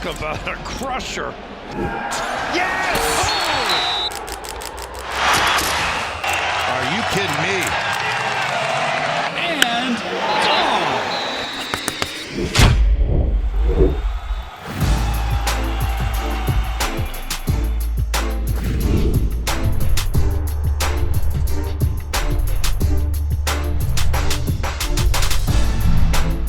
Talk about a crusher. Yes! Oh! Are you kidding me? And gone!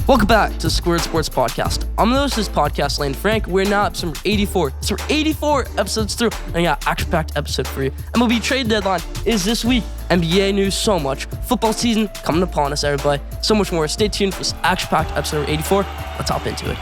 Welcome back to the Schoolyard Sports Podcast. I'm the host of this podcast, Lane Frank. We're now episode number 84. So we're 84 episodes through, and I got an action-packed episode for you. MLB Trade Deadline is this week. NBA news, so much. Football season coming upon us, everybody. So much more. Stay tuned for this action-packed episode number 84. Let's hop into it.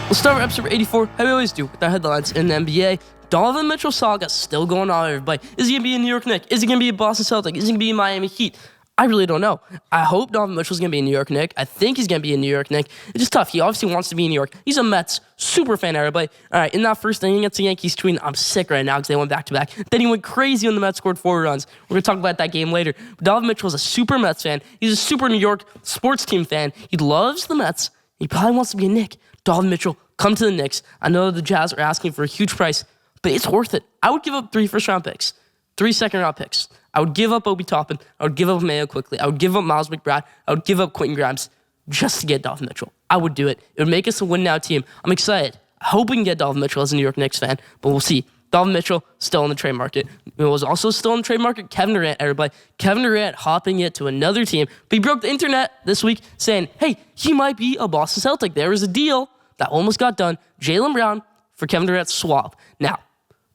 Let's start with episode number 84, how we always do, with our headlines in the NBA. Donovan Mitchell saga still going on, everybody. Is he going to be a New York Knicks? Is he going to be a Boston Celtic? Is he going to be a Miami Heat? I really don't know. I hope Donovan Mitchell's going to be a New York Knick. I think he's going to be a New York Knick. It's just tough. He obviously wants to be in New York. He's a Mets super fan, everybody. All right, in that first inning against the Yankees, tweeting, I'm sick right now because they went back-to-back. Then he went crazy when the Mets scored 4 runs. We're going to talk about that game later. But Donovan Mitchell is a super Mets fan. He's a super New York sports team fan. He loves the Mets. He probably wants to be a Knick. Donovan Mitchell, come to the Knicks. I know the Jazz are asking for a huge price, but it's worth it. I would give up 3 first-round picks, 3 second-round picks. I would give up Obi Toppin. I would give up Mayo quickly. I would give up Miles McBride. I would give up Quentin Grimes just to get Donovan Mitchell. I would do it. It would make us a win-now team. I'm excited. I hope we can get Donovan Mitchell as a New York Knicks fan, but we'll see. Donovan Mitchell still in the trade market. It was also still in the trade market. Kevin Durant, everybody. Kevin Durant hopping it to another team. But he broke the internet this week saying, hey, he might be a Boston Celtic. There was a deal that almost got done. Jaylen Brown for Kevin Durant's swap. Now,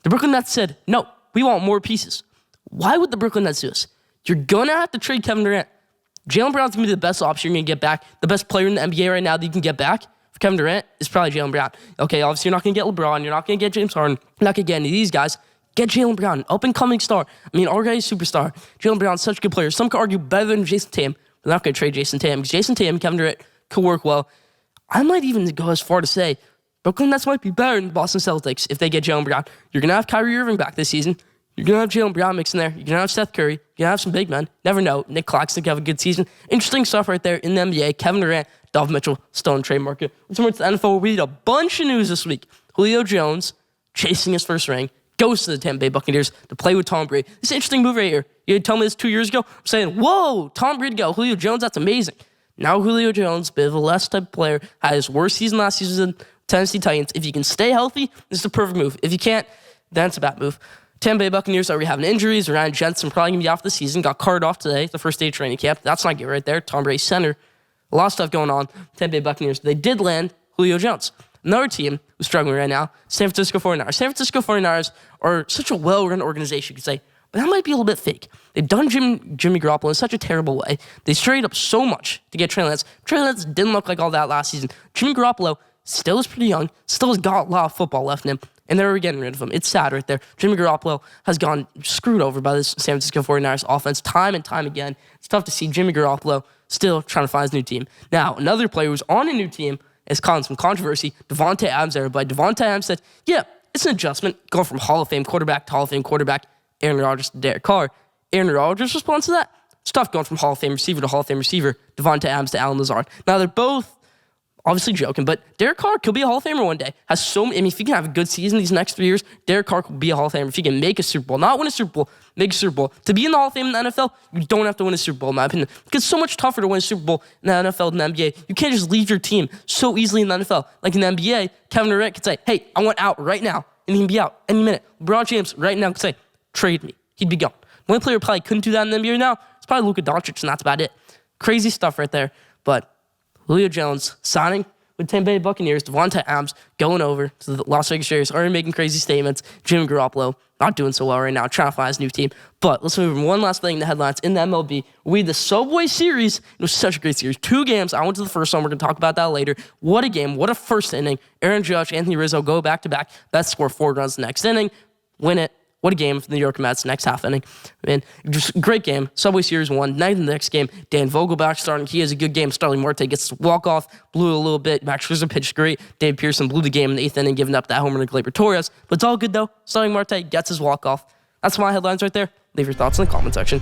the Brooklyn Nets said, no, we want more pieces. Why would the Brooklyn Nets do this? You're going to have to trade Kevin Durant. Jaylen Brown's going to be the best option you're going to get back. The best player in the NBA right now that you can get back for Kevin Durant is probably Jaylen Brown. Okay, obviously you're not going to get LeBron. You're not going to get James Harden. You're not going to get any of these guys. Get Jaylen Brown, an up-and-coming star. I mean, already a superstar. Jaylen Brown's such a good player. Some could argue better than Jason Tatum. They're not going to trade Jason Tatum because Jason Tatum and Kevin Durant could work well. I might even go as far to say Brooklyn Nets might be better than Boston Celtics if they get Jaylen Brown. You're going to have Kyrie Irving back this season. You're going to have Jaylen Brown mixing there. You're going to have Seth Curry. You're going to have some big men. Never know. Nick Claxton could have a good season. Interesting stuff right there in the NBA. Kevin Durant, Donovan Mitchell, still in the trade market. Let's move to the NFL. We read a bunch of news this week. Julio Jones, chasing his first ring, goes to the Tampa Bay Buccaneers to play with Tom Brady. This is an interesting move right here. You had told me this 2 years ago. I'm saying, whoa, Tom Brady got Julio Jones. That's amazing. Now Julio Jones, bit of a less type of player, had his worst season last season, Tennessee Titans. If you can stay healthy, this is the perfect move. If you can't, then it's a bad move. Tampa Bay Buccaneers already having injuries. Ryan Jensen probably going to be off the season. Got carted off today, the first day of training camp. That's not good right there. Tom Brady center. A lot of stuff going on. Tampa Bay Buccaneers. They did land Julio Jones. Another team who's struggling right now, San Francisco 49ers. San Francisco 49ers are such a well-run organization, you could say, but that might be a little bit fake. They've done Jimmy Garoppolo in such a terrible way. They traded up so much to get Trey Lance. Trey Lance didn't look like all that last season. Jimmy Garoppolo still is pretty young, still has got a lot of football left in him, and they're getting rid of him. It's sad right there. Jimmy Garoppolo has gone screwed over by this San Francisco 49ers offense time and time again. It's tough to see Jimmy Garoppolo still trying to find his new team. Now, another player who's on a new team is causing some controversy. Devontae Adams, everybody. Devontae Adams said, yeah, it's an adjustment going from Hall of Fame quarterback to Hall of Fame quarterback. Aaron Rodgers to Derek Carr. Aaron Rodgers' response to that? It's tough going from Hall of Fame receiver to Hall of Fame receiver. Devontae Adams to Allen Lazard. Now, they're both obviously joking, but Derek Carr could be a Hall of Famer one day. If he can have a good season these next 3 years, Derek Carr could be a Hall of Famer. If he can make a Super Bowl, not win a Super Bowl, make a Super Bowl. To be in the Hall of Fame in the NFL, you don't have to win a Super Bowl, in my opinion. It's so much tougher to win a Super Bowl in the NFL than the NBA. You can't just leave your team so easily in the NFL. Like in the NBA, Kevin Durant could say, hey, I want out right now, and he can be out any minute. LeBron James right now could say, trade me. He'd be gone. The only player who probably couldn't do that in the NBA right now is probably Luka Doncic, and that's about it. Crazy stuff right there. But Julio Jones signing with Tampa Bay Buccaneers, Devontae Adams going over to the Las Vegas Raiders, already making crazy statements. Jimmy Garoppolo not doing so well right now, trying to find his new team. But let's move on. One last thing in the headlines in the MLB. We had the Subway Series. It was such a great series. 2 games. I went to the first one. We're going to talk about that later. What a game. What a first inning. Aaron Judge, Anthony Rizzo go back-to-back. That score 4 runs the next inning. Win it. What a game for the New York Mets next half inning. I mean, just a great game. Subway Series 1. Night in the next game, Dan Vogelbach starting. He has a good game. Starling Marte gets the walk-off, blew it a little bit. Max Scherzer pitched great. Dave Pearson blew the game in the 8th inning, giving up that homer to Gleyber Torres. But it's all good, though. Starling Marte gets his walk-off. That's my headlines right there. Leave your thoughts in the comment section.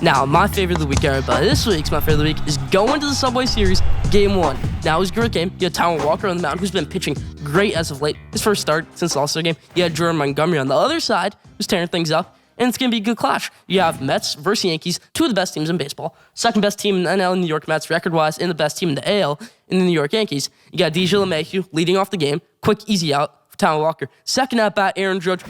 Now, my favorite of the week, everybody, this week's my favorite of the week is going to the Subway Series, Game 1. Now, it was a great game. You had Taijuan Walker on the mound, who's been pitching great as of late. His first start since the All-Star game. You had Jordan Montgomery on the other side, who's tearing things up. And it's going to be a good clash. You have Mets versus Yankees, two of the best teams in baseball. Second best team in the NL, New York Mets, record-wise, and the best team in the AL in the New York Yankees. You got DJ LeMahieu leading off the game. Quick, easy out for Taijuan Walker. Second at-bat, Aaron Judge.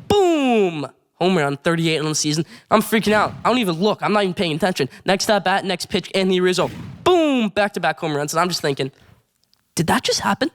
Boom! Home run, 38 on the season. I'm freaking out. I don't even look. I'm not even paying attention. Next at-bat, next pitch, Anthony Rizzo. Boom! Back-to-back home runs. And I'm just thinking, did that just happen?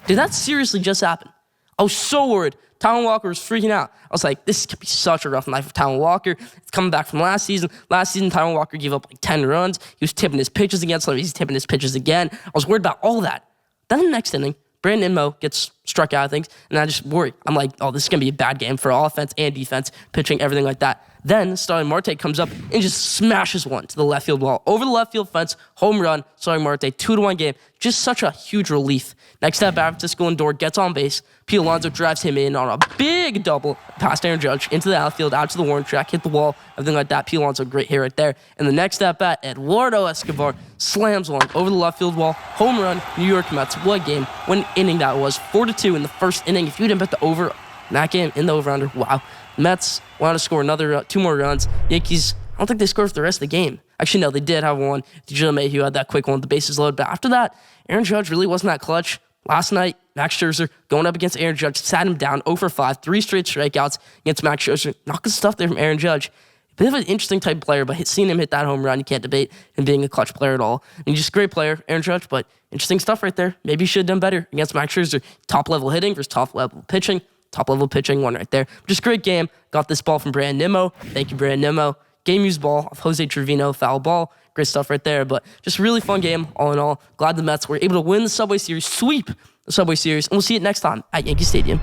Did that seriously just happen? I was so worried. Taijuan Walker was freaking out. I was like, this could be such a rough night for Taijuan Walker. It's coming back from last season. Last season, Taijuan Walker gave up like 10 runs. He was tipping his pitches against him. He's tipping his pitches again. I was worried about all that. Then the next inning, Brandon Nimmo gets struck out, I think, and I just worried. I'm like, oh, this is going to be a bad game for offense and defense, pitching, everything like that. Then Starling Marte comes up and just smashes one to the left field wall. Over the left field fence, home run, Starling Marte, 2-1 game. Just such a huge relief. Next at bat, Francisco Lindor gets on base. Pete Alonso drives him in on a big double past Aaron Judge into the outfield, out to the warning track, hit the wall, everything like that. Pete Alonso, great hit right there. And the next at bat, Eduardo Escobar slams one over the left field wall. Home run, New York Mets. What game, what inning that was. 4-2 in the first inning. If you didn't bet the over in that game, in the over-under, wow. Mets wanted to score another 2 more runs. Yankees, I don't think they scored for the rest of the game. Actually, no, they did have one. DJ LeMahieu had that quick one with the bases loaded. But after that, Aaron Judge really wasn't that clutch. Last night, Max Scherzer going up against Aaron Judge, sat him down 0-for-5, 3 straight strikeouts against Max Scherzer. Not good stuff there from Aaron Judge. Bit of an interesting type of player, but seeing him hit that home run, you can't debate him being a clutch player at all. And he's just a great player, Aaron Judge, but interesting stuff right there. Maybe he should have done better against Max Scherzer. Top-level hitting versus top-level pitching. Top-level pitching, one right there. Just great game. Got this ball from Brandon Nimmo. Thank you, Brandon Nimmo. Game-used ball of Jose Trevino, foul ball. Great stuff right there, but just really fun game all in all. Glad the Mets were able to win the Subway Series, sweep the Subway Series, and we'll see it next time at Yankee Stadium.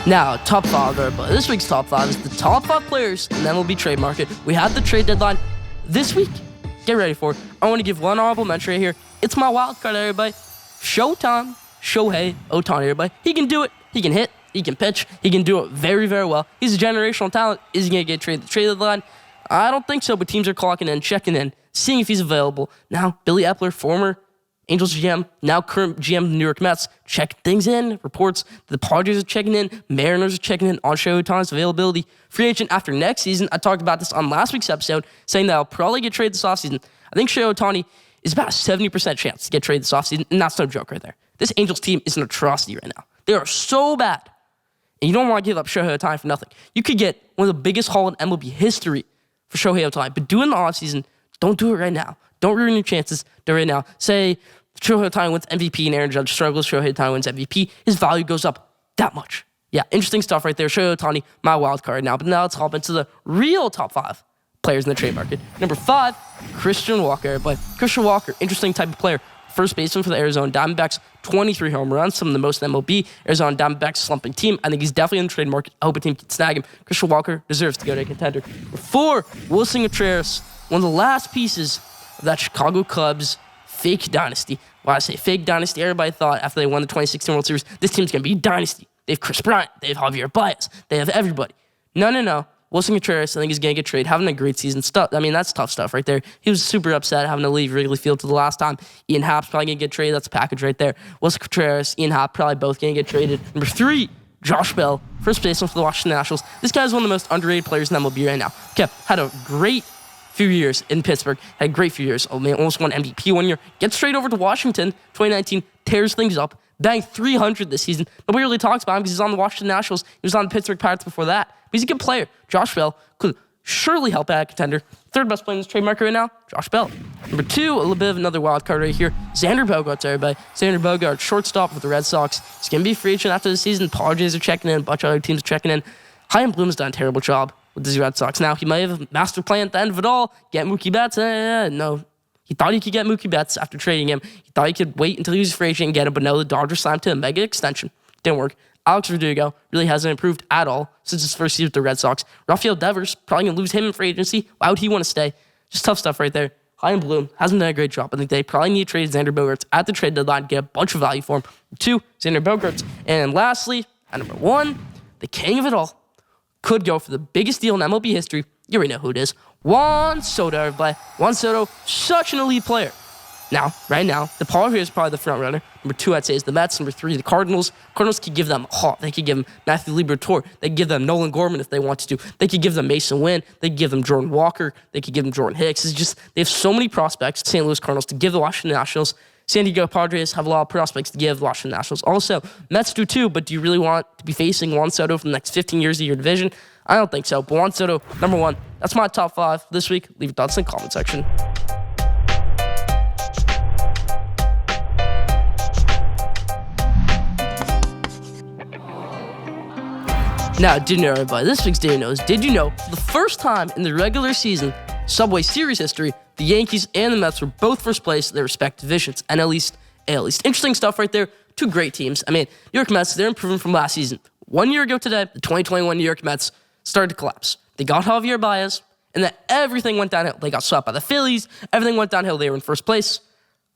Now, top 5, but this week's top 5 is the top 5 players in the MLB Trade Market. We have the trade deadline this week. Get ready for it. I want to give one honorable mention right here. It's my wild card, everybody. Showtime, Shohei Ohtani, everybody. He can do it. He can hit. He can pitch. He can do it very, very well. He's a generational talent. Is he going to get traded? The trade deadline? I don't think so, but teams are clocking in, checking in, seeing if he's available. Now, Billy Epler, former Angels GM, now current GM of the New York Mets, check things in. Reports the Padres are checking in. Mariners are checking in on Shohei Ohtani's availability. Free agent after next season. I talked about this on last week's episode, saying that I'll probably get traded this offseason. I think Shohei Ohtani is about a 70% chance to get traded this offseason, and that's no joke right there. This Angels team is an atrocity right now. They are so bad. And you don't want to give up Shohei Ohtani for nothing. You could get one of the biggest haul in MLB history for Shohei Ohtani, but do it in the offseason. Don't do it right now. Don't ruin your chances. Do it right now. Say Shohei Ohtani wins MVP and Aaron Judge struggles. Shohei Ohtani wins MVP. His value goes up that much. Yeah, interesting stuff right there. Shohei Ohtani, my wild card now. But now let's hop into the real top 5 players in the trade market. Number 5, Christian Walker. But Christian Walker, interesting type of player. First baseman for the Arizona Diamondbacks, 23 home runs, some of the most in MLB. Arizona Diamondbacks slumping team. I think he's definitely in the trade market. I hope a team can snag him. Christian Walker deserves to go to a contender. Number 4, Wilson Contreras, one of the last pieces of that Chicago Cubs fake dynasty. When I say fake dynasty, everybody thought after they won the 2016 World Series, this team's going to be a dynasty. They have Chris Bryant. They have Javier Baez. They have everybody. No. Wilson Contreras, I think he's going to get traded, having a great season. That's tough stuff right there. He was super upset having to leave Wrigley Field to the last time. Ian Happ's probably going to get traded. That's a package right there. Wilson Contreras, Ian Happ, probably both going to get traded. Number 3, Josh Bell, first baseman for the Washington Nationals. This guy's one of the most underrated players in MLB right now. Okay, had a great few years in Pittsburgh. Had a great few years. Almost won MVP one year. Gets straight over to Washington, 2019, tears things up. Banged 300 this season. Nobody really talks about him because he's on the Washington Nationals. He was on the Pittsburgh Pirates before that. But he's a good player. Josh Bell could surely help out a contender. Third best player in this trade market right now, Josh Bell. Number 2, a little bit of another wild card right here. Xander Bogaerts, everybody. Xander Bogaerts, shortstop with the Red Sox. He's going to be free agent after the season. Padres are checking in. A bunch of other teams are checking in. Chaim Bloom's done a terrible job with the Red Sox. Now, he might have a master plan at the end of it all. Get Mookie Betts. No. He thought he could get Mookie Betts after trading him. He thought he could wait until he was free agent and get him, but no, the Dodgers signed to a mega extension. Didn't work. Alex Verdugo really hasn't improved at all since his first season with the Red Sox. Rafael Devers, probably going to lose him in free agency. Why would he want to stay? Just tough stuff right there. Chaim Bloom hasn't done a great job. I think they probably need to trade Xander Bogaerts at the trade deadline, get a bunch of value for him. 2, Xander Bogaerts. And lastly, at number 1, the king of it all, could go for the biggest deal in MLB history. You already know who it is. Juan Soto, everybody. Juan Soto, such an elite player. Now, right now, the Paul here is probably the front runner. Number 2, I'd say, is the Mets. Number 3, the Cardinals. Cardinals could give them Hawk. They could give them Matthew Liberatore. They could give them Nolan Gorman if they wanted to. They could give them Mason Wynn. They could give them Jordan Walker. They could give them Jordan Hicks. It's just, they have so many prospects, St. Louis Cardinals, to give the Washington Nationals. San Diego Padres have a lot of prospects to give the Washington Nationals. Also, Mets do too, but do you really want to be facing Juan Soto for the next 15 years of your division? I don't think so. But Juan Soto, number 1. That's my top 5 this week. Leave your thoughts in the comment section. Now, did you know, everybody, this week's Did You Know is, did you know, for the first time in the regular season Subway Series history, the Yankees and the Mets were both first place in their respective divisions, NL East, AL East. Interesting stuff right there. 2 great teams. I mean, New York Mets, they're improving from last season. 1 year ago today, the 2021 New York Mets started to collapse. They got Javier Baez, and then everything went downhill. They got swept by the Phillies. Everything went downhill. They were in first place.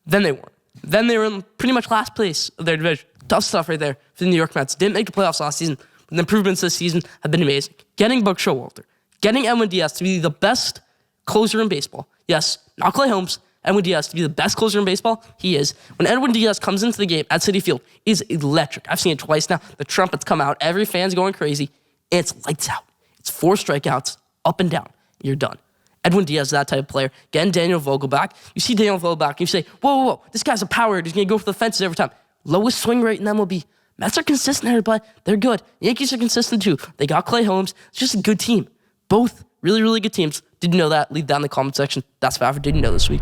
Then they weren't. Then they were in pretty much last place of their division. Tough stuff right there for the New York Mets. Didn't make the playoffs last season. The improvements this season have been amazing. Getting Buck Showalter, getting Edwin Diaz to be the best closer in baseball. Yes, not Clay Holmes. Edwin Diaz to be the best closer in baseball. He is. When Edwin Diaz comes into the game at Citi Field, it is electric. I've seen it twice now. The trumpets come out. Every fan's going crazy. And it's lights out. It's 4 strikeouts, up and down. You're done. Edwin Diaz is that type of player. Getting Daniel Vogel back. You see Daniel Vogel back, and you say, whoa. This guy's a power hitter. He's going to go for the fences every time. Lowest swing rate in MLB. Mets are consistent, everybody. They're good. Yankees are consistent, too. They got Clay Holmes. It's just a good team. Both really, really good teams. Did you know that? Leave down in the comment section. That's what I didn't know this week.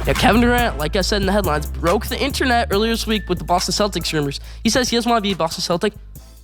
Now, Kevin Durant, like I said in the headlines, broke the internet earlier this week with the Boston Celtics rumors. He says he doesn't want to be a Boston Celtic.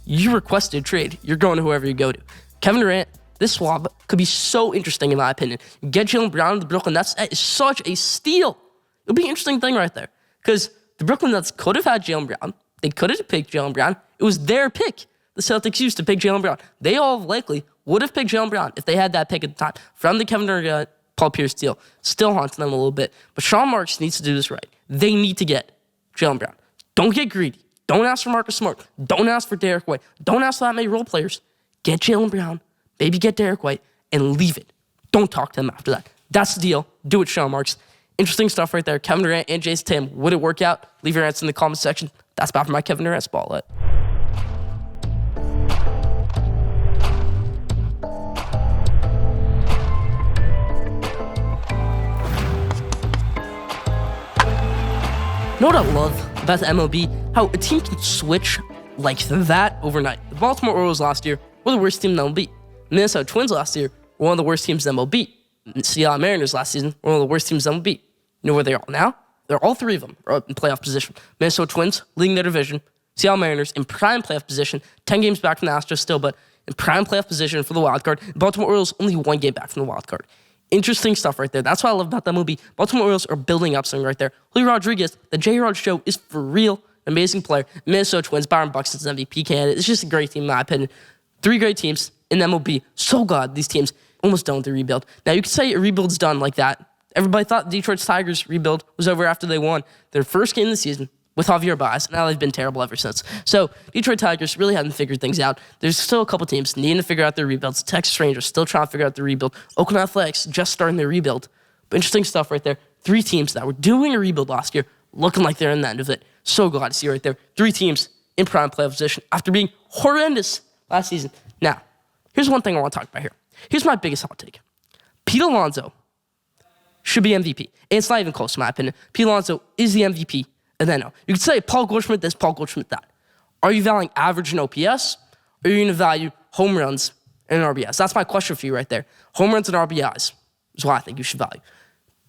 You requested a trade. You're going to whoever you go to. Kevin Durant, this swap could be so interesting in my opinion. Get Jaylen Brown to the Brooklyn Nets is such a steal. It'll be an interesting thing right there. Because the Brooklyn Nets could have had Jaylen Brown. They could have picked Jaylen Brown. It was their pick. The Celtics used to pick Jaylen Brown. They all likely would have picked Jaylen Brown if they had that pick at the time. From the Kevin Durant, Paul Pierce deal. Still haunting them a little bit. But Sean Marks needs to do this right. They need to get Jaylen Brown. Don't get greedy. Don't ask for Marcus Smart. Don't ask for Derek White. Don't ask for that many role players. Get Jaylen Brown. Maybe get Derek White. And leave it. Don't talk to them after that. That's the deal. Do it, Sean Marks. Interesting stuff right there. Kevin Durant and Jason Tatum. Would it work out? Leave your answer in the comment section. That's about for my Kevin Durant spotlight. You know what I love about the MLB? How a team can switch like that overnight. The Baltimore Orioles last year were the worst team in the MLB. The Minnesota Twins last year were one of the worst teams in the MLB. The Seattle Mariners last season were one of the worst teams in the MLB. You know where they are now? They're all 3 of them are up in playoff position. Minnesota Twins leading their division. Seattle Mariners in prime playoff position. 10 games back from the Astros still, but in prime playoff position for the wild card. Baltimore Orioles only 1 game back from the wild card. Interesting stuff right there. That's what I love about the MLB. Baltimore Orioles are building up something right there. Julio Rodriguez, the J-Rod show is for real. Amazing player. Minnesota Twins, Byron Buxton's MVP candidate. It's just a great team in my opinion. 3 great teams in the MLB. So glad these teams almost done with the rebuild. Now you could say a rebuild's done like that. Everybody thought the Detroit Tigers rebuild was over after they won their first game of the season with Javier Baez. Now they've been terrible ever since. So Detroit Tigers really haven't figured things out. There's still a couple teams needing to figure out their rebuilds. Texas Rangers still trying to figure out their rebuild. Oakland Athletics just starting their rebuild. But interesting stuff right there. 3 teams that were doing a rebuild last year, looking like they're in the end of it. So glad to see right there. 3 teams in prime playoff position after being horrendous last season. Now, here's one thing I want to talk about here. Here's my biggest hot take. Pete Alonso should be MVP. And it's not even close, in my opinion. Pete Alonso is the MVP. And then, no. You could say Paul Goldschmidt this, Paul Goldschmidt that. Are you valuing average and OPS? Or are you going to value home runs and RBIs? That's my question for you right there. Home runs and RBIs is what I think you should value.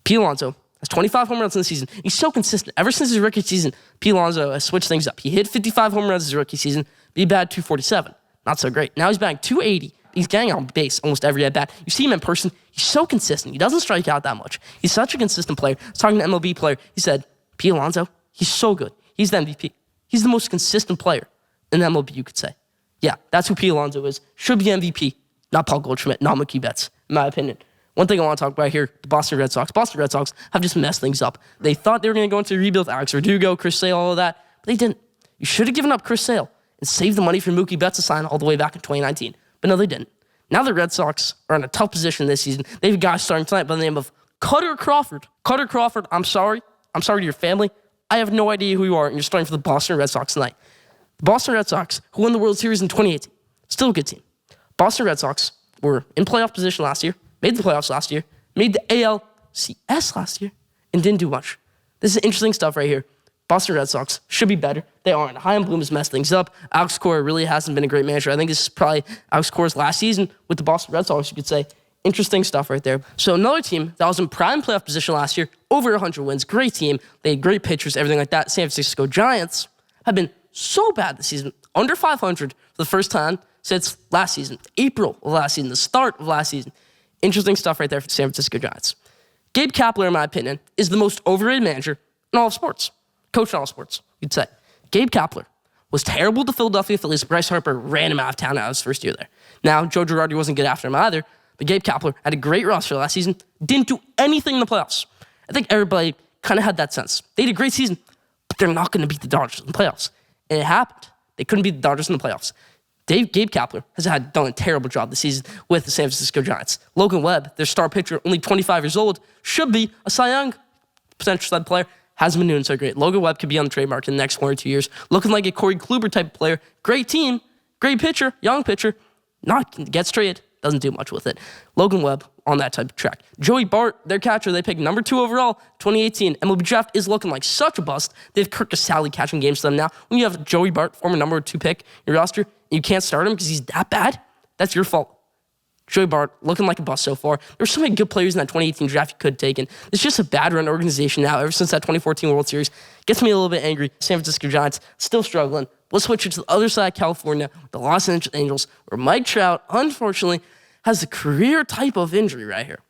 Pete Alonso has 25 home runs in the season. He's so consistent. Ever since his rookie season, Pete Alonso has switched things up. He hit 55 home runs his rookie season, but he batted 247. Not so great. Now he's batting 280 He's getting on base almost every at bat. You see him in person. He's so consistent. He doesn't strike out that much. He's such a consistent player. I was talking to an MLB player. He said, Pete Alonso, he's so good. He's the MVP. He's the most consistent player in the MLB, you could say. Yeah, that's who Pete Alonso is. Should be MVP, not Paul Goldschmidt, not Mookie Betts, in my opinion. One thing I want to talk about here, the Boston Red Sox. Boston Red Sox have just messed things up. They thought they were going to go into a rebuild with Alex Verdugo, Chris Sale, all of that, but they didn't. You should have given up Chris Sale and saved the money for Mookie Betts to sign all the way back in 2019. But no, they didn't. Now the Red Sox are in a tough position this season. They have a guy starting tonight by the name of Cutter Crawford. Cutter Crawford, I'm sorry. I'm sorry to your family. I have no idea who you are, and you're starting for the Boston Red Sox tonight. The Boston Red Sox, who won the World Series in 2018, still a good team. Boston Red Sox were in playoff position last year, made the playoffs last year, made the ALCS last year, and didn't do much. This is interesting stuff right here. Boston Red Sox should be better. They aren't. Chaim Bloom has messed things up. Alex Cora really hasn't been a great manager. I think this is probably Alex Cora's last season with the Boston Red Sox, you could say. Interesting stuff right there. So another team that was in prime playoff position last year, over 100 wins, great team. They had great pitchers, everything like that. San Francisco Giants have been so bad this season, under 500 for the first time since last season, April of last season, the start of last season. Interesting stuff right there for the San Francisco Giants. Gabe Kapler, in my opinion, is the most overrated manager in all of sports. Coach in all of sports, you'd say. Gabe Kapler was terrible to Philadelphia Phillies. Bryce Harper ran him out of town out of his first year there. Now, Joe Girardi wasn't good after him either, but Gabe Kapler had a great roster last season, didn't do anything in the playoffs. I think everybody kind of had that sense. They had a great season, but they're not going to beat the Dodgers in the playoffs. And it happened. They couldn't beat the Dodgers in the playoffs. Gabe Kapler has done a terrible job this season with the San Francisco Giants. Logan Webb, their star pitcher, only 25 years old, should be a Cy Young potential stud player. Hasn't been doing so great. Logan Webb could be on the trade market in the next 1 or 2 years. Looking like a Corey Kluber type of player. Great team, great pitcher, young pitcher. Not gets traded. Doesn't do much with it. Logan Webb on that type of track. Joey Bart, their catcher, they picked number 2 overall, 2018. MLB Draft is looking like such a bust. They have Kirk Casale catching games for them now. When you have Joey Bart, former number 2 pick in your roster, and you can't start him because he's that bad, that's your fault. Joey Bart looking like a bust so far. There were so many good players in that 2018 draft you could have taken. It's just a bad run organization now ever since that 2014 World Series. Gets me a little bit angry. San Francisco Giants still struggling. Let's switch it to the other side of California, the Los Angeles Angels, where Mike Trout, unfortunately, has a career type of injury right here.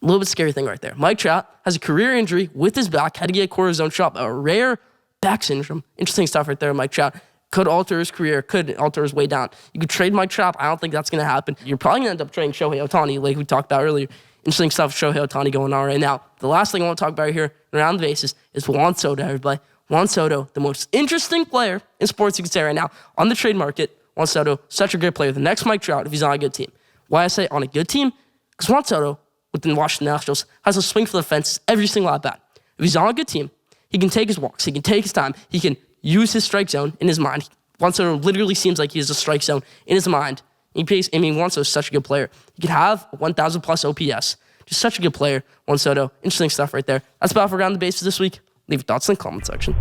A little bit scary thing right there. Mike Trout has a career injury with his back, had to get a cortisone shot, a rare back syndrome. Interesting stuff right there, Mike Trout. Could alter his career, could alter his way down. You could trade Mike Trout. I don't think that's going to happen. You're probably going to end up trading Shohei Ohtani, like we talked about earlier. Interesting stuff with Shohei Ohtani going on right now. The last thing I want to talk about here, around the bases, is Juan Soto, everybody. Juan Soto, the most interesting player in sports you could say right now. On the trade market, Juan Soto, such a great player. The next Mike Trout if he's on a good team. Why I say on a good team? Because Juan Soto, with the Washington Nationals, has a swing for the fences every single at-bat. If he's on a good team, he can take his walks. He can take his time. He can use his strike zone in his mind. Juan Soto literally seems like he has a strike zone in his mind. Juan Soto is such a good player. He could have 1,000 plus OPS. Just such a good player, Juan Soto. Interesting stuff right there. That's about for Around the Bases this week. Leave your thoughts in the comment section.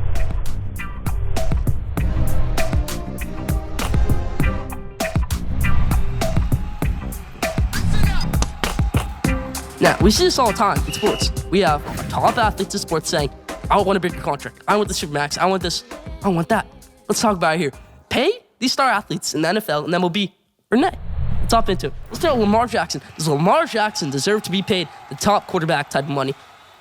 Now, we see this all the time in sports. We have top athletes in sports saying, I want a bigger contract. I want the Supermax. I want this. I want that. Let's talk about it here. Pay these star athletes in the NFL and MLB or nay. Let's hop into it. Let's start with Lamar Jackson. Does Lamar Jackson deserve to be paid the top quarterback type of money?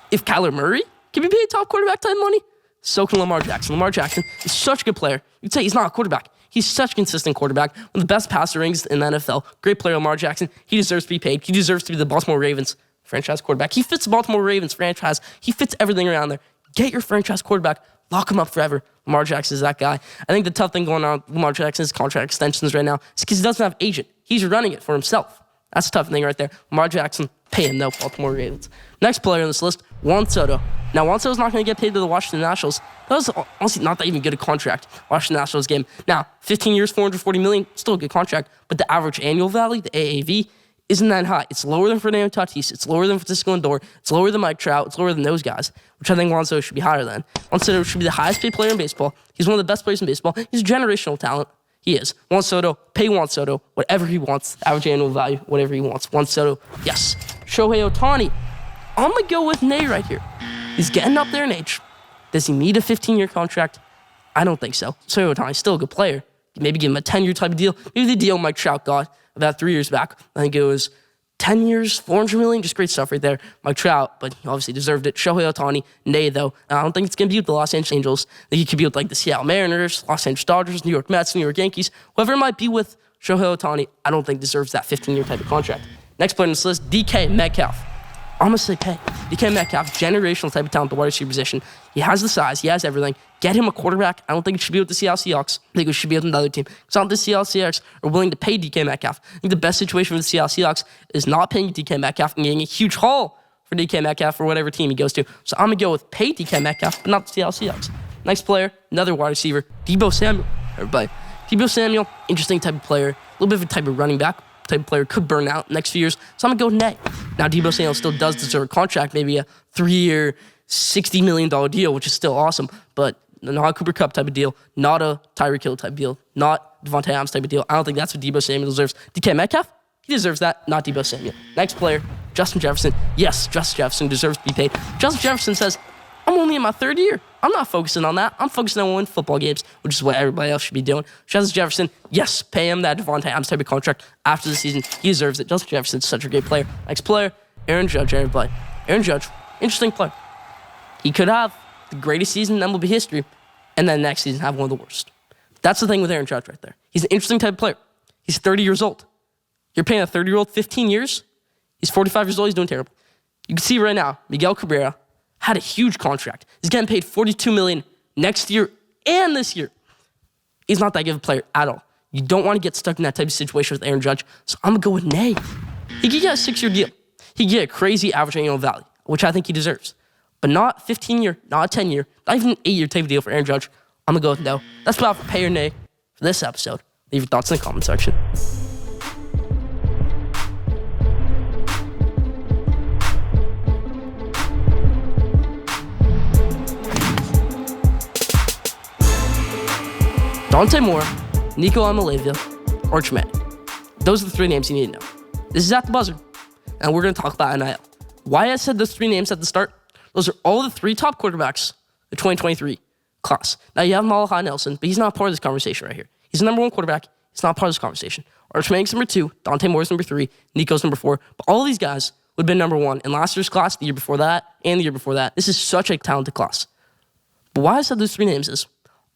If Kyler Murray can be paid top quarterback type of money, so can Lamar Jackson. Lamar Jackson is such a good player. You'd say he's not a quarterback. He's such a consistent quarterback. One of the best passer rings in the NFL. Great player, Lamar Jackson. He deserves to be paid. He deserves to be the Baltimore Ravens franchise quarterback. He fits the Baltimore Ravens franchise. He fits everything around there. Get your franchise quarterback. Lock him up forever. Lamar Jackson is that guy. I think the tough thing going on with Lamar Jackson's contract extensions right now is because he doesn't have an agent. He's running it for himself. That's a tough thing right there. Lamar Jackson, pay him, no Baltimore Ravens. Next player on this list, Juan Soto. Now, Juan Soto's not going to get paid to the Washington Nationals. That was honestly not that even good a contract, Washington Nationals game. Now, 15 years, $440 million, still a good contract, but the average annual value, the AAV, isn't that high. It's lower than Fernando Tatis. It's lower than Francisco Lindor. It's lower than Mike Trout. It's lower than those guys, which I think Juan Soto should be higher than. Juan Soto should be the highest paid player in baseball. He's one of the best players in baseball. He's a generational talent. He is. Juan Soto, pay Juan Soto whatever he wants. Average annual value, whatever he wants. Juan Soto, yes. Shohei Ohtani, I'm going to go with nay right here. He's getting up there in age. Does he need a 15-year contract? I don't think so. Shohei Ohtani's still a good player. Maybe give him a 10-year type of deal. Maybe the deal Mike Trout got about 3 years back. I think it was 10 years, $400 million, just great stuff right there. Mike Trout, but he obviously deserved it. Shohei Ohtani, nay though. I don't think it's going to be with the Los Angeles Angels. I think he could be with like the Seattle Mariners, Los Angeles Dodgers, New York Mets, New York Yankees. Whoever it might be with, Shohei Ohtani, I don't think deserves that 15-year type of contract. Next player on this list, DK Metcalf. I'm going to say pay. DK Metcalf, generational type of talent, the wide receiver position. He has the size. He has everything. Get him a quarterback. I don't think it should be with the Seattle Seahawks. I think it should be with another team. It's not the Seattle Seahawks are willing to pay DK Metcalf. I think the best situation for the Seattle Seahawks is not paying DK Metcalf and getting a huge haul for DK Metcalf for whatever team he goes to. So I'm going to go with pay DK Metcalf, but not the Seattle Seahawks. Next player, another wide receiver, Deebo Samuel. Everybody. Deebo Samuel, interesting type of player. A little bit of a type of running back. Type of player could burn out next few years. So I'm going to go nay. Now, Deebo Samuel still does deserve a contract, maybe a 3-year, $60 million deal, which is still awesome, but not a Cooper Kupp type of deal, not a Tyreek Hill type of deal, not Devontae Adams type of deal. I don't think that's what Deebo Samuel deserves. DK Metcalf, he deserves that, not Deebo Samuel. Next player, Justin Jefferson. Yes, Justin Jefferson deserves to be paid. Justin Jefferson says, I'm only in my 3rd year. I'm not focusing on that. I'm focusing on winning football games, which is what everybody else should be doing. Justin Jefferson, yes, pay him that Devontae Adams type of contract after the season. He deserves it. Justin Jefferson's such a great player. Next player, Aaron Judge, everybody. Aaron Judge, interesting player. He could have the greatest season in MLB history, and then next season have one of the worst. That's the thing with Aaron Judge right there. He's an interesting type of player. He's 30 years old. You're paying a 30-year-old 15 years? He's 45 years old. He's doing terrible. You can see right now, Miguel Cabrera had a huge contract. He's getting paid $42 million next year and this year. He's not that good of a player at all. You don't want to get stuck in that type of situation with Aaron Judge, so I'm going to go with nay. He could get a 6-year deal. He could get a crazy average annual value, which I think he deserves. But not 15-year, not a 10-year, not even an 8-year type of deal for Aaron Judge. I'm going to go with no. That's about for pay or nay for this episode. Leave your thoughts in the comment section. Dante Moore, Nico Amalevia, or Tremaine. Those are the 3 names you need to know. This is at the buzzer, and we're going to talk about NIL. Why I said those 3 names at the start, those are all the 3 top quarterbacks of the 2023 class. Now, you have Malachi Nelson, but he's not part of this conversation right here. He's the number 1 quarterback. He's not part of this conversation. Arch Manning's number 2, Dante Moore's number 3, Nico's number 4. But all of these guys would have been number 1 in last year's class, the year before that, and the year before that. This is such a talented class. But why I said those 3 names is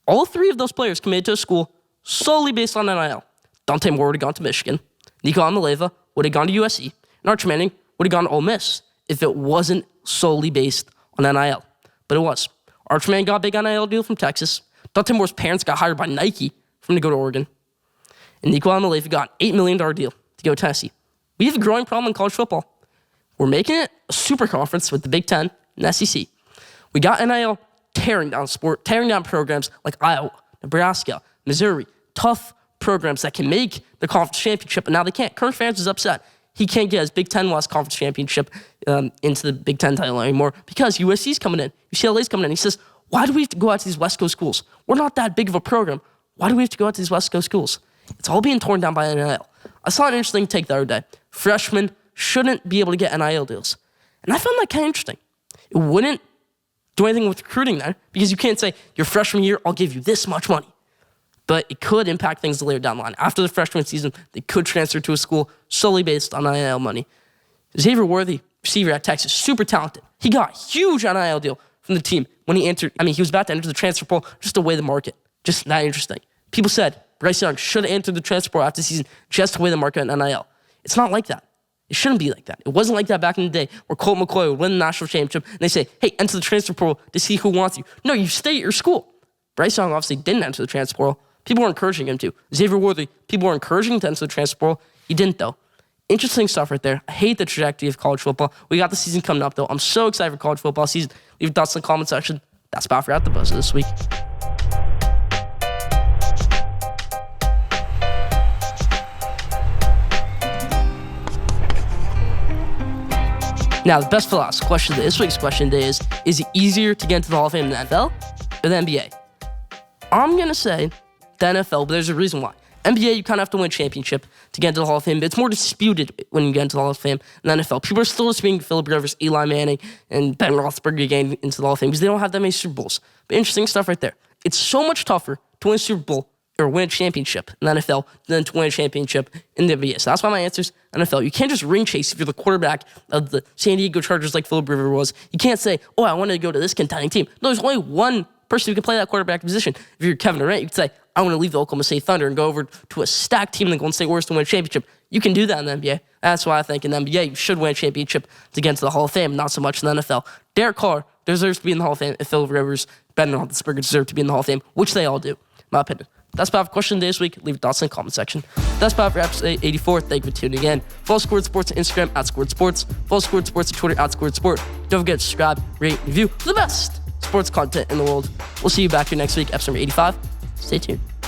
all 3 of those players committed to a school solely based on NIL. Dante Moore would have gone to Michigan. Nico Amaleva would have gone to USC. And Arch Manning would have gone to Ole Miss if it wasn't solely based on NIL. But it was. Arch Manning got a big NIL deal from Texas. Dante Moore's parents got hired by Nike for him to go to Oregon. And Nico Amaleva got an $8 million deal to go to Tennessee. We have a growing problem in college football. We're making it a super conference with the Big Ten and SEC. We got NIL tearing down sport, tearing down programs like Iowa, Nebraska, Missouri, tough programs that can make the conference championship, and now they can't. Kirk Ferentz is upset. He can't get his Big Ten West Conference Championship into the Big Ten title anymore because USC's coming in, UCLA's coming in. He says, why do we have to go out to these West Coast schools? We're not that big of a program. Why do we have to go out to these West Coast schools? It's all being torn down by NIL. I saw an interesting take the other day. Freshmen shouldn't be able to get NIL deals. And I found that kind of interesting. It wouldn't do anything with recruiting there because you can't say, your freshman year, I'll give you this much money. But it could impact things later down the line. After the freshman season, they could transfer to a school solely based on NIL money. Xavier Worthy, receiver at Texas, super talented. He got a huge NIL deal from the team when he entered. I mean, he was about to enter the transfer portal just to weigh the market. Just that interesting. People said Bryce Young should have entered the transfer portal after the season just to weigh the market on NIL. It's not like that. It shouldn't be like that. It wasn't like that back in the day where Colt McCoy would win the national championship and they say, hey, enter the transfer portal to see who wants you. No, you stay at your school. Bryce Young obviously didn't enter the transfer portal. People were encouraging him to. Xavier Worthy, people were encouraging him to enter the transfer portal. He didn't, though. Interesting stuff right there. I hate the trajectory of college football. We got the season coming up, though. I'm so excited for college football season. Leave your thoughts in the comment section. That's about for At The Buzz this week. Now, the best for last question of this week's question today is it easier to get into the Hall of Fame in the NFL or the NBA? I'm going to say the NFL, but there's a reason why. NBA, you kind of have to win a championship to get into the Hall of Fame, but it's more disputed when you get into the Hall of Fame than the NFL. People are still disputing Phillip Rivers, Eli Manning, and Ben Roethlisberger getting into the Hall of Fame because they don't have that many Super Bowls. But interesting stuff right there. It's so much tougher to win a Super Bowl or win a championship in the NFL than to win a championship in the NBA. So that's why my answer is NFL. You can't just ring chase if you're the quarterback of the San Diego Chargers like Phillip Rivers was. You can't say, oh, I want to go to this contending team. No, there's only one person who can play that quarterback position. If you're Kevin Durant, you could say, I want to leave the Oklahoma City Thunder and go over to a stacked team in the Golden State Warriors to win a championship. You can do that in the NBA. That's why I think in the NBA you should win a championship to get into the Hall of Fame, not so much in the NFL. Derek Carr deserves to be in the Hall of Fame, and Phillip Rivers, Ben Roethlisberger deserve to be in the Hall of Fame, which they all do, in my opinion. That's about the question of the day this week. Leave your thoughts in the comment section. That's about for episode 84. Thank you for tuning in. Follow Schoolyard Sports on Instagram at Schoolyard Sports. Follow Schoolyard Sports on Twitter at Schoolyard Sport. Don't forget to subscribe, rate, review for the best sports content in the world. We'll see you back here next week, episode number 85. Stay tuned.